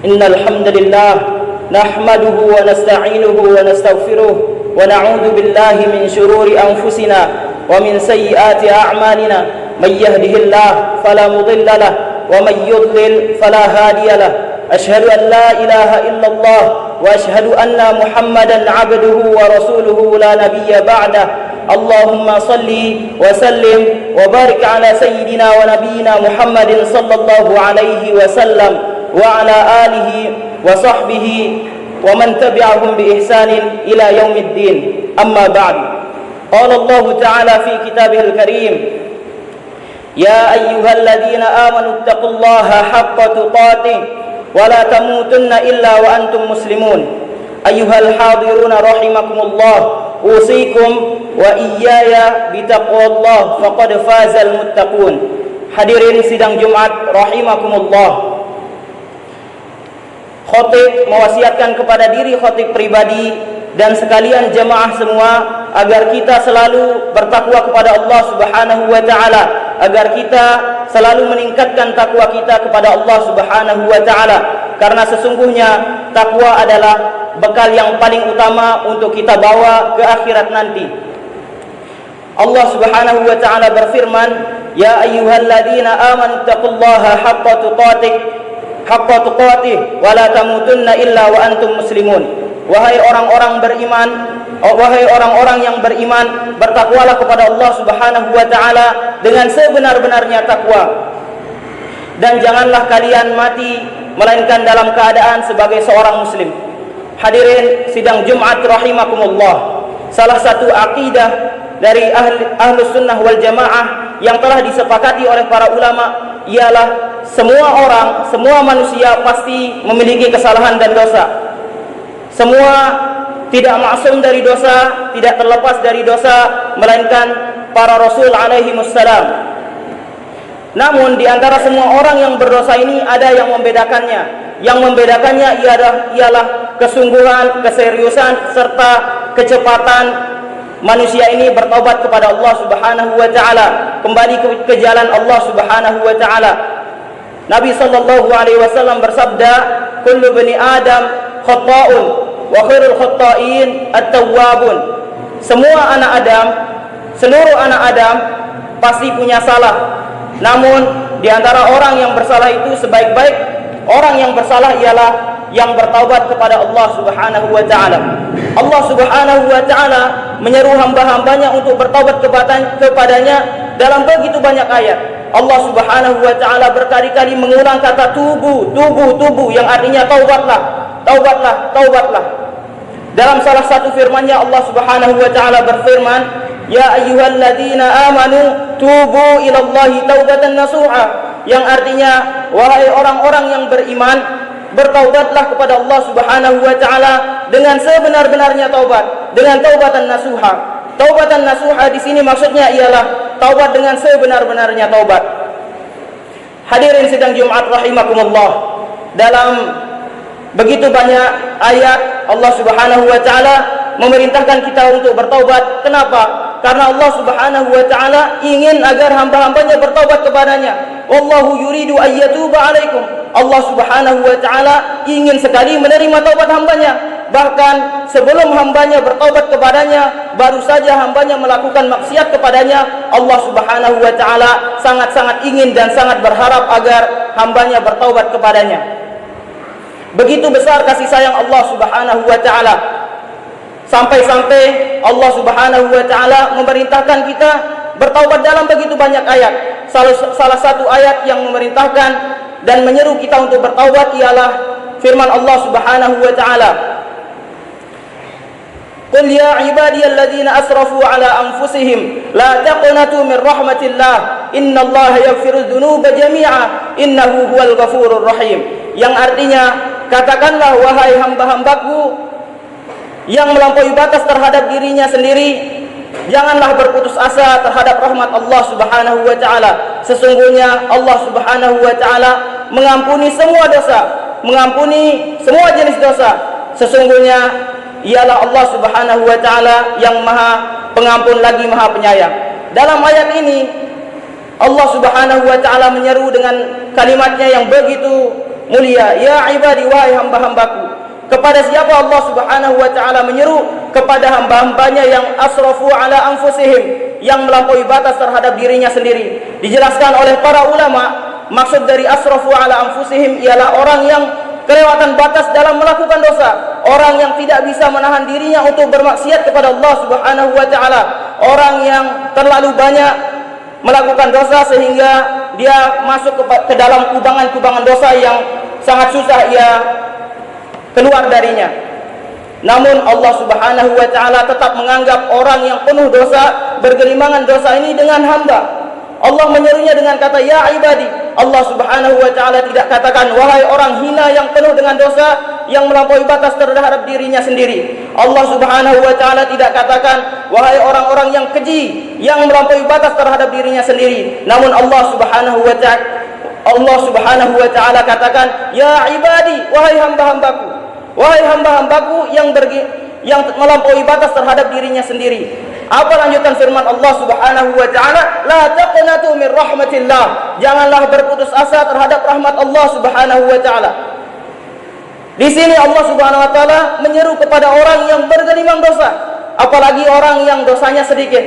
إن الحمد لله نحمده ونستعينه ونستغفره ونعوذ بالله من شرور أنفسنا ومن سيئات أعمالنا. من يهده الله فلا مضل له ومن يضلل فلا هادي له. أشهد أن لا إله إلا الله وأشهد أن محمدا عبده ورسوله لا نبي بعده. اللهم صل وسلم وبارك على سيدنا ونبينا محمد صلى الله عليه وسلم وعلى آله وصحبه ومن تبعهم بإحسان إلى يوم الدين. أما بعد. قال الله تعالى في كتابه الكريم: يا أيها الذين آمنوا اتقوا الله حق تقاته ولا تموتن إلا وأنتم مسلمون. أيها الحاضرون رحمكم الله، أوصيكم وإياي بتقوى الله فقد فاز المتقون. Hadirin sidang Jumat rahimakumullah. Khatib mewasiatkan kepada diri khatib pribadi dan sekalian jemaah semua agar kita selalu bertakwa kepada Allah Subhanahu wa taala, agar kita selalu meningkatkan takwa kita kepada Allah Subhanahu wa taala, karena sesungguhnya takwa adalah bekal yang paling utama untuk kita bawa ke akhirat nanti. Allah Subhanahu wa taala berfirman, "Ya ayyuhalladzina amanu taqullaha haqqa tuqatih wa la tamutunna illa wa antum muslimun." Wahai orang-orang beriman, wahai orang-orang yang beriman, bertakwalah kepada Allah Subhanahu wa taala dengan sebenar-benarnya takwa. Dan janganlah kalian mati melainkan dalam keadaan sebagai seorang muslim. Hadirin sidang Jumat rahimakumullah. Salah satu akidah dari Ahlus Sunnah wal Jamaah yang telah disepakati oleh para ulama ialah semua orang, semua manusia pasti memiliki kesalahan dan dosa. Semua tidak maksum dari dosa, tidak terlepas dari dosa, melainkan para Rasul alaihi wassalam. Namun di antara semua orang yang berdosa ini ada yang membedakannya. Yang membedakannya ialah kesungguhan, keseriusan, serta kecepatan manusia ini bertaubat kepada Allah Subhanahu wa taala, kembali ke jalan Allah Subhanahu wa taala. Nabi sallallahu alaihi wasallam bersabda, "Kullu bani Adam khata'un wa khairul khata'in at-tawwabun." Semua anak Adam, seluruh anak Adam pasti punya salah. Namun di antara orang yang bersalah itu sebaik-baik orang yang bersalah ialah yang bertaubat kepada Allah Subhanahu wa taala. Allah Subhanahu wa taala menyeru hamba-hambanya untuk bertaubat kepadanya dalam begitu banyak ayat. Allah Subhanahu wa taala berkali-kali mengulang kata tubu, yang artinya taubatlah, taubatlah, taubatlah. Dalam salah satu firman-Nya Allah Subhanahu wa taala berfirman, "Ya ayyuhalladzina amanu tubu ilallahi taubatan nasuha," yang artinya wahai orang-orang yang beriman, bertaubatlah kepada Allah Subhanahu wa taala dengan sebenar-benarnya taubat, dengan taubatan nasuha. Taubatan nasuha di sini maksudnya ialah taubat dengan sebenar-benarnya taubat. Hadirin sidang Jumat rahimakumullah. Dalam begitu banyak ayat Allah Subhanahu wa taala memerintahkan kita untuk bertaubat. Kenapa? Karena Allah Subhanahu wa taala ingin agar hamba-hambanya bertaubat kepadanya. Wallahu yuridu ayyatuba alaikum. Allah Subhanahu wa taala ingin sekali menerima taubat hambanya. Bahkan sebelum hambanya bertaubat kepadanya, baru saja hambanya melakukan maksiat kepadanya, Allah Subhanahu wa taala sangat-sangat ingin dan sangat berharap agar hambanya bertaubat kepadanya. Begitu besar kasih sayang Allah Subhanahu wa taala, sampai-sampai Allah Subhanahu wa taala memerintahkan kita bertaubat dalam begitu banyak ayat. Salah satu ayat yang memerintahkan dan menyeru kita untuk bertaubat ialah firman Allah Subhanahu wa taala, "Qul ya ibadiyalladzina asrafu ala anfusihim la taqnatu min rahmatillah innallaha yaghfirudz dzunuba jami'a innahu huwal ghafurur rahim." Yang artinya, katakanlah wahai hamba-hambaku yang melampaui batas terhadap dirinya sendiri, janganlah berputus asa terhadap rahmat Allah Subhanahu wa taala. Sesungguhnya Allah Subhanahu wa taala mengampuni semua dosa, mengampuni semua jenis dosa. Sesungguhnya ialah Allah Subhanahu wa taala yang Maha Pengampun lagi Maha Penyayang. Dalam ayat ini Allah Subhanahu wa taala menyeru dengan kalimatnya yang begitu mulia. Ya ibadi, wahai hamba-hambaku. Kepada siapa Allah Subhanahu wa taala menyeru? Kepada hamba-hambanya yang asrafu ala anfusihim, yang melampaui batas terhadap dirinya sendiri. Dijelaskan oleh para ulama, maksud dari asrafu ala anfusihim ialah orang yang kelewatan batas dalam melakukan dosa, orang yang tidak bisa menahan dirinya untuk bermaksiat kepada Allah Subhanahu wa taala, orang yang terlalu banyak melakukan dosa sehingga dia masuk ke dalam kubangan-kubangan dosa yang sangat susah ia keluar darinya. Namun Allah Subhanahu wa taala tetap menganggap orang yang penuh dosa, bergelimangan dosa ini dengan hamba. Allah menyerunya dengan kata ya ibadi. Allah Subhanahu wa taala tidak katakan wahai orang hina yang penuh dengan dosa, yang melampaui batas terhadap dirinya sendiri. Allah Subhanahu wa taala tidak katakan wahai orang-orang yang keji, yang melampaui batas terhadap dirinya sendiri. Namun Allah Subhanahu wa taala katakan ya ibadi, wahai hamba-hambaku. Wahai hamba-hambaku yang melampaui batas terhadap dirinya sendiri. Apa lanjutan firman Allah Subhanahu wa taala? La taqnatu min rahmatillah. Janganlah berputus asa terhadap rahmat Allah Subhanahu wa taala. Di sini Allah Subhanahu wa taala menyeru kepada orang yang bergelimang dosa, apalagi orang yang dosanya sedikit.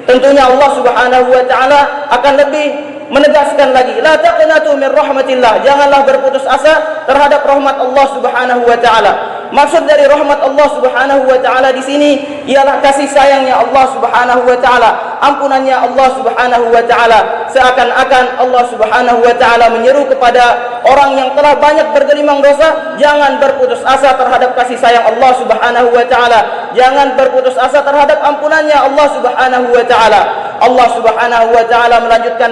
Tentunya Allah Subhanahu wa taala akan lebih menegaskan lagi, la taqnatu min rahmatillah. Janganlah berputus asa terhadap rahmat Allah Subhanahu wa taala. Maksud dari rahmat Allah Subhanahu wa taala di sini ialah kasih sayangnya Allah Subhanahu wa taala, ampunannya Allah Subhanahu wa taala. Seakan-akan Allah Subhanahu wa taala menyeru kepada orang yang telah banyak bergelimang dosa, jangan berputus asa terhadap kasih sayang Allah Subhanahu wa taala. Jangan berputus asa terhadap ampunannya Allah Subhanahu wa taala. Allah Subhanahu wa taala melanjutkan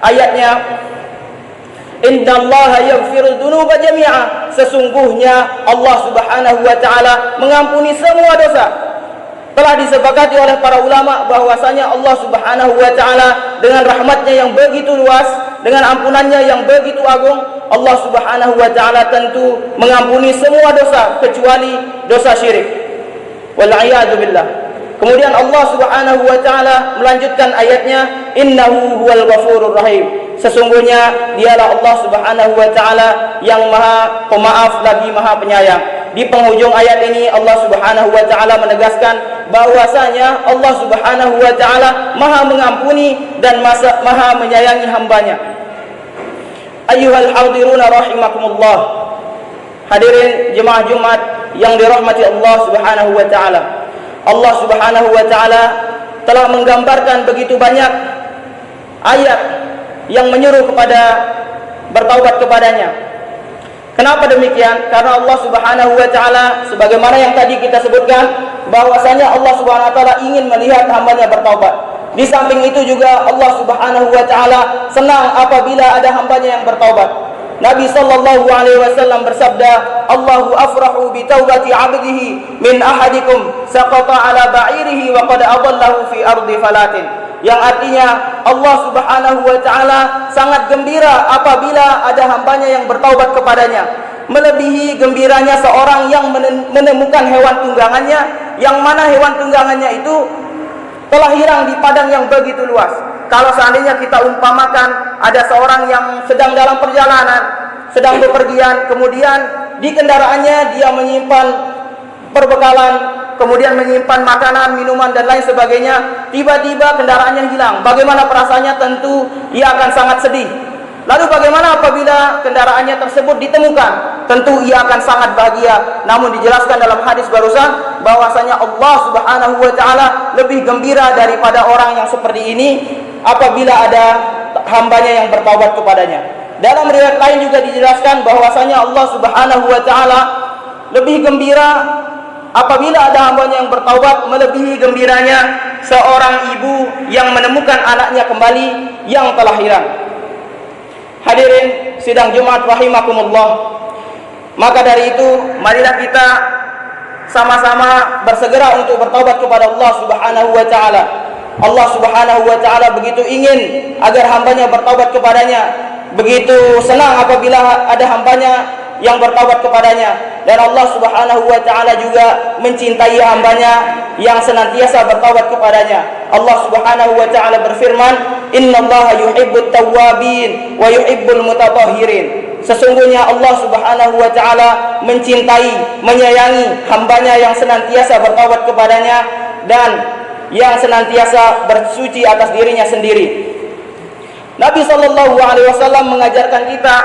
ayatnya, innallaha yaghfirudz dzunuba jami'a. Sesungguhnya Allah Subhanahu wa taala mengampuni semua dosa. Telah disepakati oleh para ulama bahwasanya Allah Subhanahu wa taala dengan rahmatnya yang begitu luas, dengan ampunannya yang begitu agung, Allah Subhanahu wa taala tentu mengampuni semua dosa kecuali dosa syirik. Wal a'yadu billah. Kemudian Allah Subhanahu wa taala melanjutkan ayatnya, innahu huwal ghafurur rahim. Sesungguhnya dialah Allah Subhanahu wa taala yang Maha Pemaaf lagi Maha Penyayang. Di penghujung ayat ini Allah Subhanahu wa taala menegaskan bahwasanya Allah Subhanahu wa taala Maha mengampuni dan Maha menyayangi hambanya. Ayyuhal hadiruna rahimakumullah. Hadirin jemaah Jumat yang dirahmati Allah Subhanahu wa taala. Allah Subhanahu wa taala telah menggambarkan begitu banyak ayat yang menyuruh kepada bertaubat kepadanya. Kenapa demikian? Karena Allah Subhanahu wa taala sebagaimana yang tadi kita sebutkan bahwasanya Allah Subhanahu wa taala ingin melihat hambanya bertaubat. Di samping itu juga Allah Subhanahu wa taala senang apabila ada hambanya yang bertaubat. Nabi sallallahu alaihi wasallam bersabda, Allahu afrahu bi taubati 'abdihi min ahadikum saqata 'ala ba'irihi wa qad adallahu fi ardi falatin. Yang artinya Allah Subhanahu wa taala sangat gembira apabila ada hambanya yang bertaubat kepadanya, melebihi gembiranya seorang yang menemukan hewan tunggangannya, yang mana hewan tunggangannya itu telah hilang di padang yang begitu luas. Kalau seandainya kita umpamakan ada seorang yang sedang dalam perjalanan, sedang bepergian, kemudian di kendaraannya dia menyimpan perbekalan, kemudian menyimpan makanan, minuman dan lain sebagainya, tiba-tiba kendaraannya hilang. Bagaimana perasaannya? Tentu ia akan sangat sedih. Lalu bagaimana apabila kendaraannya tersebut ditemukan? Tentu ia akan sangat bahagia. Namun dijelaskan dalam hadis barusan bahwasanya Allah Subhanahu wa taala lebih gembira daripada orang yang seperti ini apabila ada hambanya yang bertaubat kepadanya. Dalam riwayat lain juga dijelaskan bahwasanya Allah Subhanahu wa taala lebih gembira apabila ada hambanya yang bertaubat melebihi gembiranya seorang ibu yang menemukan anaknya kembali yang telah hilang. Hadirin sidang Jumat rahimakumullah. Maka dari itu marilah kita sama-sama bersegera untuk bertaubat kepada Allah Subhanahu wa taala. Allah Subhanahu wa taala begitu ingin agar hambanya bertaubat kepadanya, begitu senang apabila ada hambanya yang bertaubat kepadanya, dan Allah Subhanahu wa taala juga mencintai hambanya yang senantiasa bertaubat kepadanya. Allah Subhanahu wa taala berfirman, innallaha yuhibbut tawwabin wa yuhibbul mutatahhirin. Sesungguhnya Allah Subhanahu wa taala mencintai, menyayangi hambanya yang senantiasa bertaubat kepadanya dan yang senantiasa bersuci atas dirinya sendiri. Nabi SAW mengajarkan kita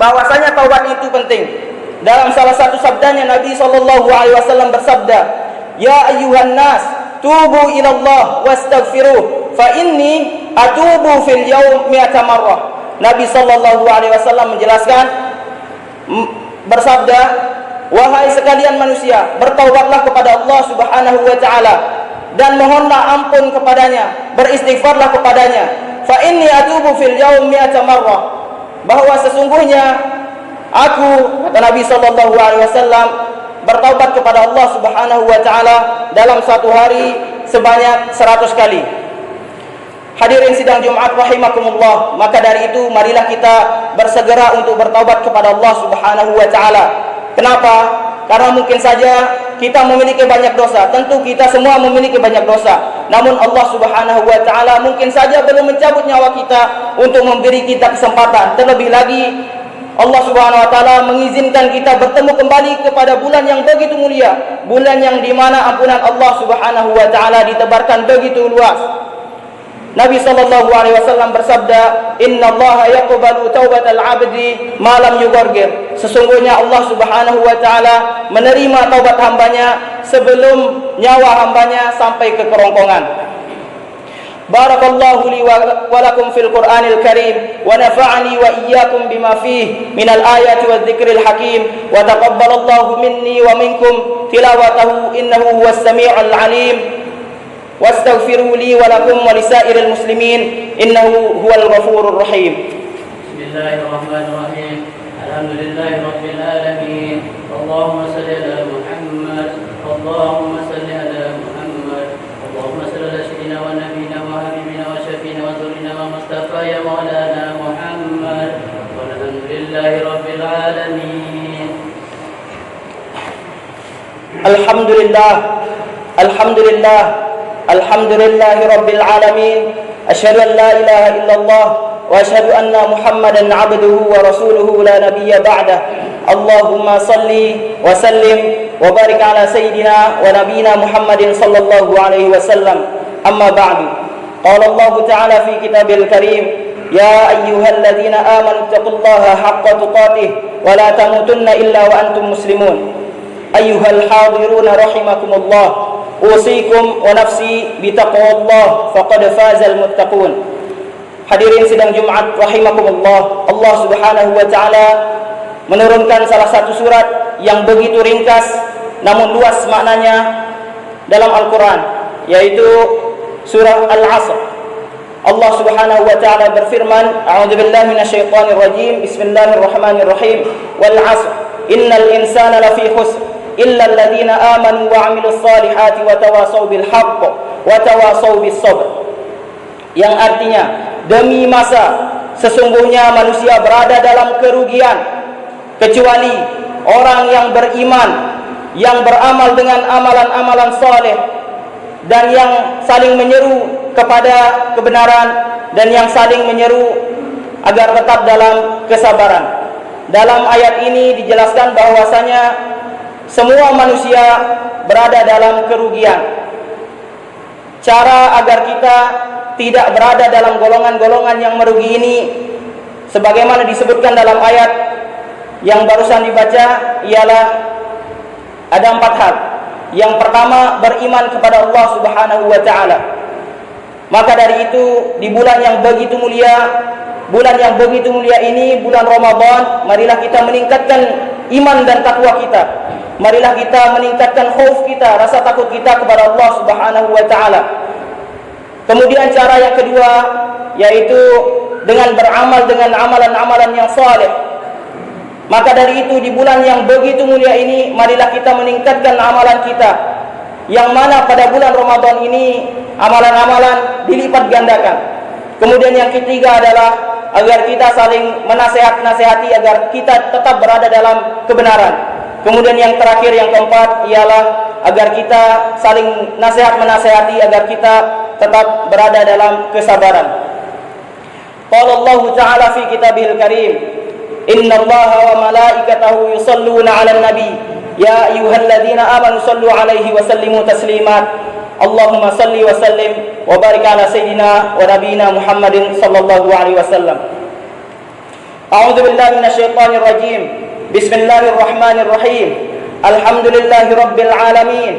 bahwasanya taubat itu penting. Dalam salah satu sabdanya Nabi SAW bersabda, "Ya ayyuhan nas, tubu ila Allah wastaghfiruh, fa inni atubu fil yaum mi'ata marrah." Nabi SAW menjelaskan, bersabda, "Wahai sekalian manusia, bertaubatlah kepada Allah Subhanahu wa taala dan mohonlah ampun kepadanya, beristighfarlah kepadanya. Fa inni atubu fil yaum mi'ata marrah." Bahwa sesungguhnya aku, kata Nabi SAW, bertaubat kepada Allah Subhanahu wa taala dalam satu hari sebanyak 100 kali. Hadirin sidang Jumat rahimakumullah, maka dari itu marilah kita bersegera untuk bertaubat kepada Allah Subhanahu wa taala. Kenapa? Karena mungkin saja kita memiliki banyak dosa. Tentu kita semua memiliki banyak dosa. Namun Allah Subhanahu wa taala mungkin saja belum mencabut nyawa kita untuk memberi kita kesempatan. Terlebih lagi Allah Subhanahu wa taala mengizinkan kita bertemu kembali kepada bulan yang begitu mulia, bulan yang di mana ampunan Allah Subhanahu wa taala ditebarkan begitu luas. Nabi SAW bersabda, "Inna Allah yaqbalu taubatal 'abdi ma lam yughargir." Sesungguhnya Allah Subhanahu wa taala menerima taubat hambanya sebelum nyawa hambanya sampai ke kerongkongan. Barakallahu li wa lakum fil Qur'anil Karim wa nafa'ani wa iyyakum bima fihi minal ayati wadh dzikril hakim wa taqabbalallahu minni wa minkum tilawatahu innahu huwas samii'ul 'alim. واستغفروا لي ولكم ولسائر المسلمين إنه هو الغفور الرحيم. بسم الله الرحمن الرحيم. الحمد لله رب العالمين. اللهم صل على محمد. اللهم صل على محمد. اللهم صل على سيدنا ونبينا وحبيبنا وشفينا وزورنا ومصطفى يا مولانا محمد. والحمد لله رب العالمين. الحمد لله. الحمد لله. الحمد لله رب العالمين. أشهد أن لا إله إلا الله وأشهد أن محمدا عبده ورسوله لا نبي بعده. اللهم صل وسلم وبارك على سيدنا ونبينا محمد صلى الله عليه وسلم. أما بعد، قال الله تعالى في كتابه الكريم: يا أيها الذين آمنوا اتقوا الله حق تقاته ولا تموتن إلا وأنتم مسلمون. أيها الحاضرون رحمكم الله، usikum wa nafsi bitaqwallah faqad fazal muttaqun. Hadirin sidang Jumat rahimakumullah, Allah Subhanahu wa taala menurunkan salah satu surat yang begitu ringkas namun luas maknanya dalam Al-Qur'an, yaitu surah Al-'Asr. Allah Subhanahu wa taala berfirman, a'udzubillahi minasyaitonir rajim, bismillahirrahmanirrahim, wal 'asr innal insana lafi khusr illa alladhina amanu wa 'amilus salihati wa tawasaw bil haqq wa tawasaw bis sabr. Yang artinya, demi masa sesungguhnya manusia berada dalam kerugian kecuali orang yang beriman, yang beramal dengan amalan-amalan saleh dan yang saling menyeru kepada kebenaran dan yang saling menyeru agar tetap dalam kesabaran. Dalam ayat ini dijelaskan bahwasanya semua manusia berada dalam kerugian. Cara agar kita tidak berada dalam golongan-golongan yang merugi ini, sebagaimana disebutkan dalam ayat yang barusan dibaca, ialah ada 4 hal. Yang pertama, beriman kepada Allah Subhanahu wa taala. Maka dari itu, di bulan yang begitu mulia ini, bulan Ramadan, marilah kita meningkatkan iman dan takwa kita. Marilah kita meningkatkan khauf kita, rasa takut kita kepada Allah Subhanahu wa taala. Kemudian cara yang kedua, yaitu dengan beramal dengan amalan-amalan yang saleh. Maka dari itu, di bulan yang begitu mulia ini, marilah kita meningkatkan amalan kita, yang mana pada bulan Ramadan ini amalan-amalan dilipat gandakan. Kemudian yang ketiga adalah agar kita saling menasehati agar kita tetap berada dalam kebenaran. Kemudian yang terakhir, yang keempat, ialah agar kita saling menasehati agar kita tetap berada dalam kesabaran. Qala Allah Ta'ala fi kitabihil karim, innallaha wa malaikatahu yusalluna 'alan nabi ya ayyuhalladzina amanu sallu 'alaihi wa sallimu taslima. Allahumma salli wa sallim wa barik ala sayyidina wa nabiyyina Muhammadin sallallahu alaihi wasallam. A'udzu billahi minasyaitonir rajim. Bismillahirrahmanirrahim. Alhamdulillahi rabbil alamin.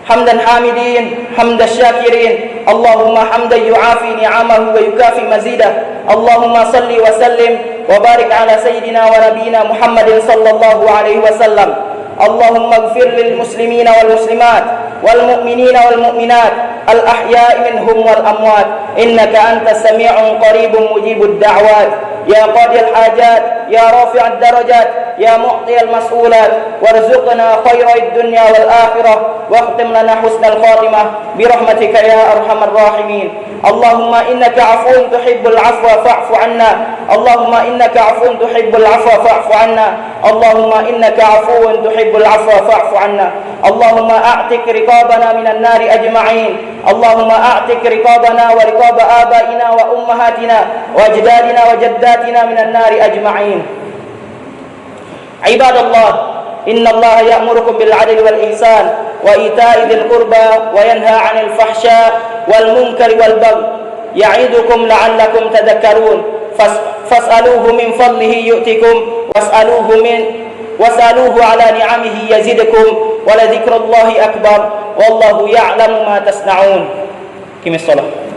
Hamdan hamidin, hamdan syakirin. Allahumma hamdan yu'afi ni'amahu wa yukafi mazidah. Allahumma salli wa sallim wa barik ala sayyidina wa nabiyyina Muhammadin sallallahu alaihi wasallam. Allahumma ighfir lil muslimina wal muslimat wal mu'minina wal mu'minat al ahya'i minhum wal amwat innaka antas sami'un qaribun mujibud da'wat ya qadil hajat ya rafi'ad darajat ya mu'tiyal mas'ulat warzuqna khairid dunya wal akhirah واختم لنا حسن الخاتمة برحمتك يا أرحم الراحمين. اللهم إنك عفو تحب العفو فاعف عنا. اللهم إنك عفو تحب العفو فاعف عنا. اللهم إنك عفو تحب العفو فاعف عنا. اللهم أعتق رقابنا من النار أجمعين. اللهم أعتق رقابنا ورقاب آبائنا وأمهاتنا وأجدادنا وجداتنا من النار أجمعين. عباد الله إن الله يأمركم بالعدل والإحسان وإيتاء ذي القربى وينهى عن الفحشاء والمنكر والبغي يعظكم لعلكم تذكرون فاسألوه من فضله يؤتكم واسألوه على نعمه يزدكم ولذكر الله أكبر والله يعلم ما تصنعون. قم الصلاة.